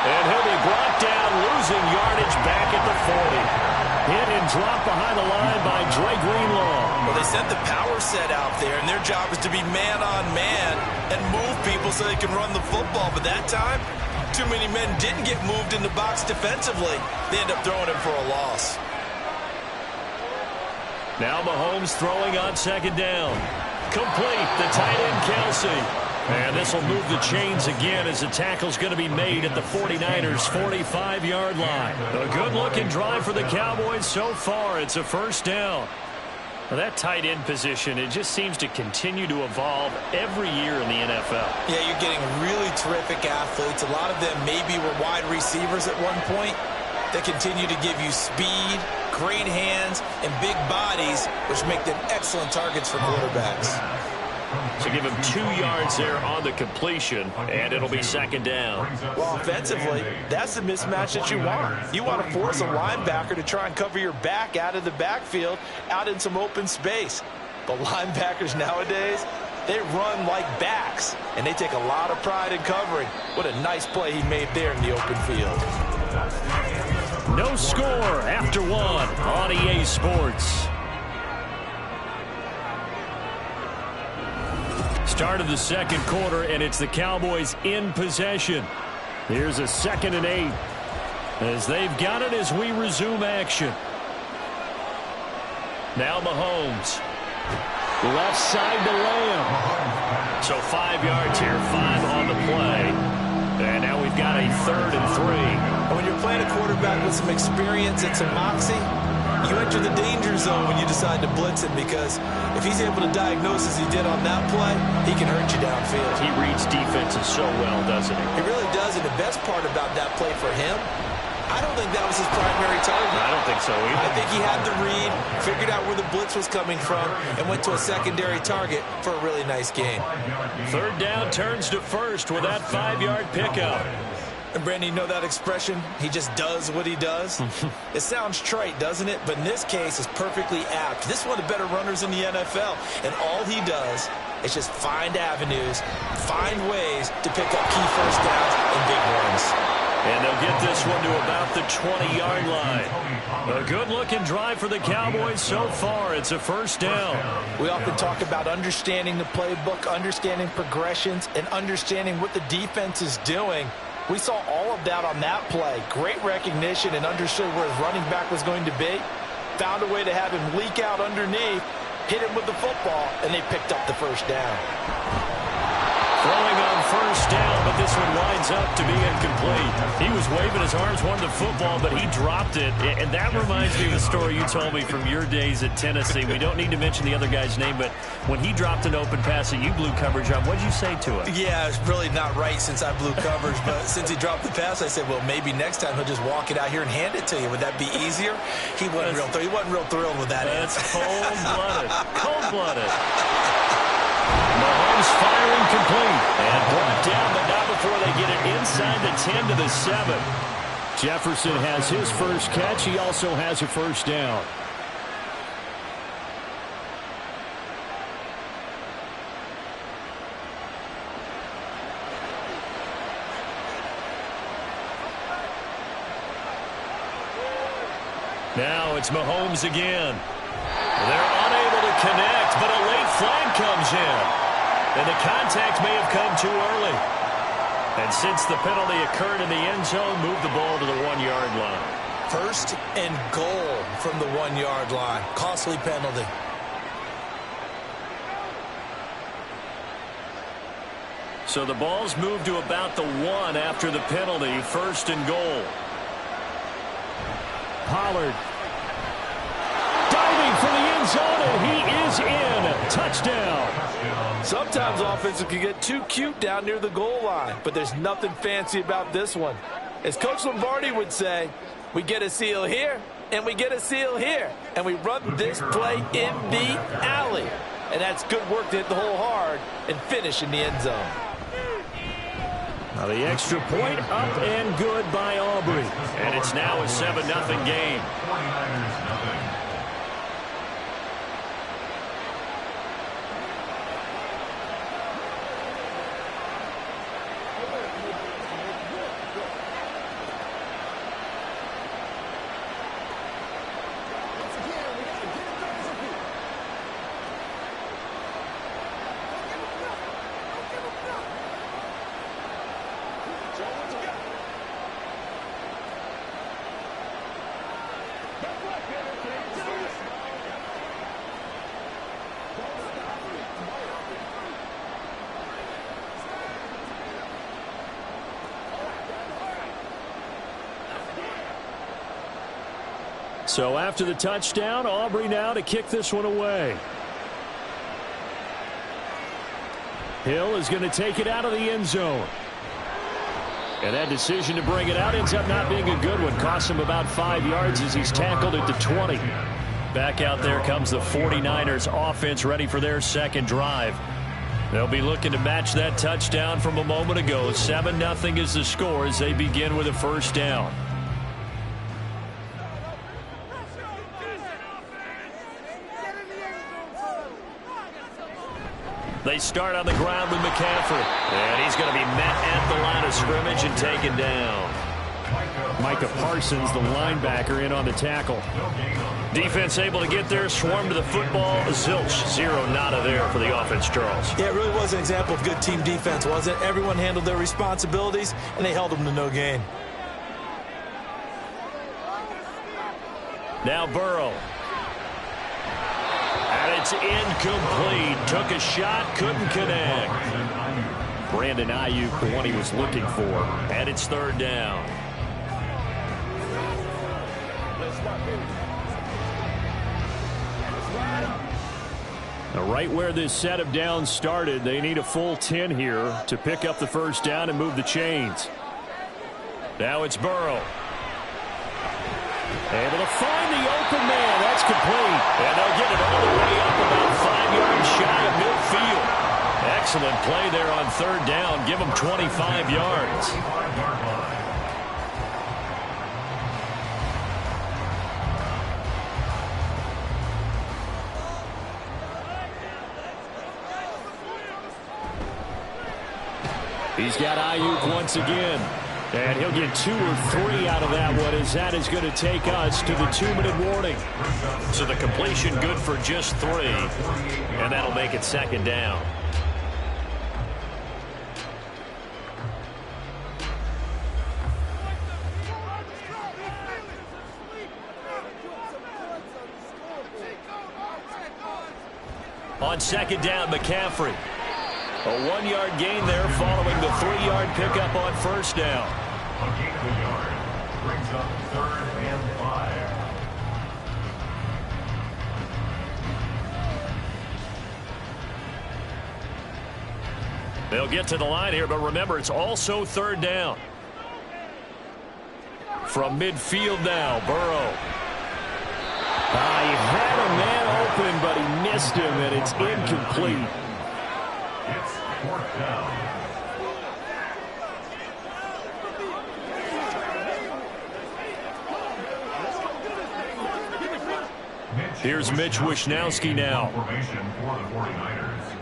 And he'll be brought down, losing yardage back at the 40. Hit and dropped behind the line by Dre Greenlaw. Well, they sent the power set out there, and their job is to be man-on-man and move people so they can run the football. But that time, too many men didn't get moved in the box defensively. They end up throwing him for a loss. Now Mahomes throwing on second down. Complete, the tight end Kelsey. And this will move the chains again as the tackle's going to be made at the 49ers' 45-yard line. A good-looking drive for the Cowboys so far. It's a first down. Well, that tight end position, it just seems to continue to evolve every year in the NFL. Yeah, you're getting really terrific athletes. A lot of them maybe were wide receivers at one point. They continue to give you speed, great hands, and big bodies, which make them excellent targets for quarterbacks. So give him 2 yards there on the completion, and it'll be second down. Well, offensively, that's the mismatch that you want. You want to force a linebacker to try and cover your back out of the backfield, out in some open space. But linebackers nowadays, they run like backs, and they take a lot of pride in covering. What a nice play he made there in the open field. No score after one on EA Sports. Start of the second quarter, and it's the Cowboys in possession. Here's a 2nd and 8 as they've got it as we resume action. Now Mahomes. Left side to Lamb. So 5 yards here, 5 on the play. And now we've got a 3rd and 3. And when you're playing a quarterback with some experience and some moxie, you enter the danger zone when you decide to blitz him, because if he's able to diagnose as he did on that play, he can hurt you downfield. He reads defenses so well, doesn't he? He really does, and the best part about that play for him, I don't think that was his primary target. I don't think so either. I think he had the read, figured out where the blitz was coming from, and went to a secondary target for a really nice gain. 3rd down turns to first with that 5-yard pickup. And Brandon, you know that expression, he just does what he does? It sounds trite, doesn't it? But in this case, it's perfectly apt. This is one of the better runners in the NFL, and all he does is just find avenues, find ways to pick up key first downs and big runs. And they'll get this one to about the 20-yard line. A good-looking drive for the Cowboys so far. It's a first down. We often talk about understanding the playbook, understanding progressions, and understanding what the defense is doing. We saw all of that on that play. Great recognition and understood where his running back was going to be. Found a way to have him leak out underneath, hit him with the football, and they picked up the first down. Throwing on first down, but this one winds up to be incomplete. He was waving his arms, wanted the football, but he dropped it. And that reminds me of the story you told me from your days at Tennessee. We don't need to mention the other guy's name, but when he dropped an open pass that you blew coverage on, what did you say to him? Yeah, it's really not right since I blew coverage, but since he dropped the pass, I said, well, maybe next time he'll just walk it out here and hand it to you. Would that be easier? He wasn't real thrilled with that That's answer. cold-blooded. Cold-blooded. Mahomes firing complete and brought down, but not before they get it inside the 10 to the 7. Jefferson has his first catch. He also has a first down. Now it's Mahomes again. They're unable to to connect, but a late flag comes in. And the contact may have come too early. And since the penalty occurred in the end zone, move the ball to the 1-yard line. First and goal from the 1-yard line. Costly penalty. So the ball's moved to about the 1 after the penalty. First and goal. Pollard. Diving for the end zone, and he is in. Touchdown. Sometimes offenses can get too cute down near the goal line, but there's nothing fancy about this one. As Coach Lombardi would say, we get a seal here, and we get a seal here, and we run this play in the alley. And that's good work to hit the hole hard and finish in the end zone. Now the extra point up and good by Aubrey. And it's now a 7-0 game. So after the touchdown, Aubrey now to kick this one away. Hill is going to take it out of the end zone. And that decision to bring it out ends up not being a good one. Costs him about 5 yards as he's tackled at the 20. Back out there comes the 49ers offense ready for their second drive. They'll be looking to match that touchdown from a moment ago. 7-0 is the score as they begin with a first down. They start on the ground with McCaffrey. And he's going to be met at the line of scrimmage and taken down. Micah Parsons, the linebacker, in on the tackle. Defense able to get there, swarm to the football. Zilch, zero nada there for the offense, Charles. Yeah, it really was an example of good team defense, wasn't it? Everyone handled their responsibilities, and they held them to no gain. Now Burrow. And it's incomplete. Took a shot, couldn't connect. Brandon Ayuk, the one he was looking for. And it's third down. Now, right where this set of downs started, they need a full 10 here to pick up the first down and move the chains. Now it's Burrow. Able to find the open man. That's complete. And they'll get it all the way up about 5 yards shy of midfield. Excellent play there on third down. Give them 25 yards. He's got Ayuk once again. And he'll get 2 or 3 out of that one, as that is going to take us to the 2-minute warning. So the completion good for just 3. And that'll make it second down. On second down, McCaffrey. A 1-yard gain there following the 3-yard pickup on first down. A gain of a yard brings up 3rd and 5. They'll get to the line here, but remember, it's also third down. From midfield now, Burrow. He had a man open, but he missed him, and it's incomplete. It's 4th down. Here's Mitch Wishnowsky now. Formation for the 49ers.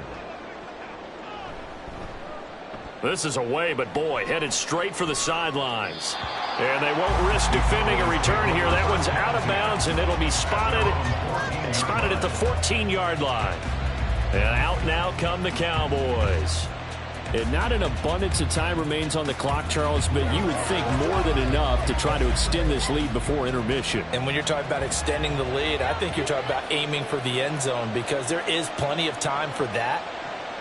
This is away, but boy, headed straight for the sidelines. And they won't risk defending a return here. That one's out of bounds, and it'll be spotted at the 14-yard line. And out now come the Cowboys. And not an abundance of time remains on the clock, Charles, but you would think more than enough to try to extend this lead before intermission. And when you're talking about extending the lead, I think you're talking about aiming for the end zone because there is plenty of time for that.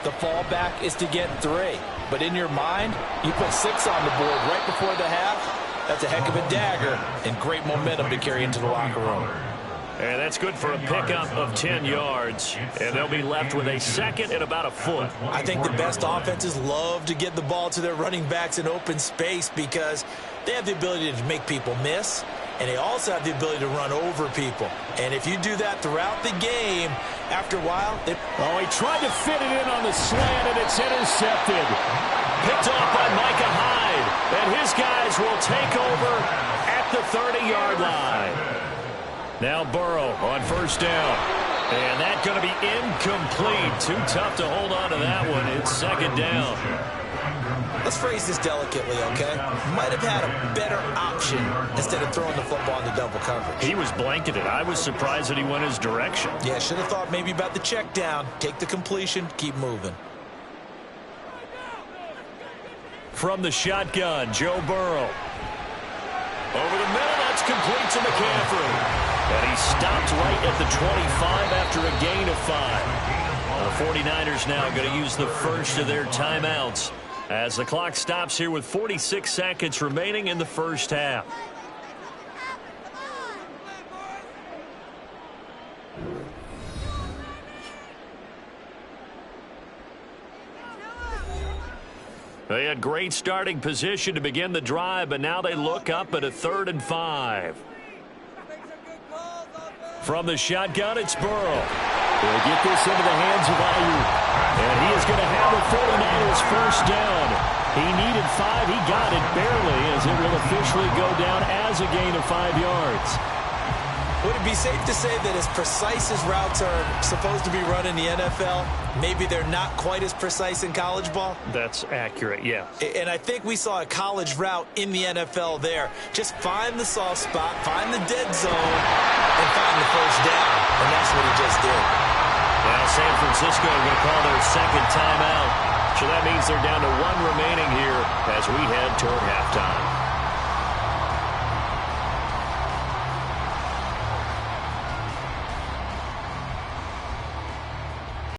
The fallback is to get 3. But in your mind, you put 6 on the board right before the half. That's a heck of a dagger and great momentum to carry into the locker room. And that's good for a pickup of 10 yards. And they'll be left with a second and about a foot. I think the best offenses love to get the ball to their running backs in open space because they have the ability to make people miss. And they also have the ability to run over people. And if you do that throughout the game, after a while... he tried to fit it in on the slant, and it's intercepted. Picked off by Micah Hyde. And his guys will take over at the 30-yard line. Now Burrow on first down. And that's going to be incomplete. Too tough to hold on to that one. It's second down. Let's phrase this delicately, okay? Might have had a better option instead of throwing the football into double coverage. He was blanketed. I was surprised that he went his direction. Yeah, should have thought maybe about the check down. Take the completion, keep moving. From the shotgun, Joe Burrow. Over the middle, that's complete to McCaffrey. And he stopped right at the 25 after a gain of 5. The 49ers now going to use the first of their timeouts as the clock stops here with 46 seconds remaining in the first half. They had great starting position to begin the drive, but now they look up at a 3rd and 5. From the shotgun, it's Burrow. They'll get this into the hands of Ayuk. And he is going to have the 49ers first down. He needed 5. He got it barely as it will officially go down as a gain of 5 yards. Would it be safe to say that as precise as routes are supposed to be run in the NFL, maybe they're not quite as precise in college ball? That's accurate, yeah. And I think we saw a college route in the NFL there. Just find the soft spot, find the dead zone, and find the first down. And that's what he just did. Now San Francisco are going to call their second timeout. So that means they're down to 1 remaining here as we head toward halftime.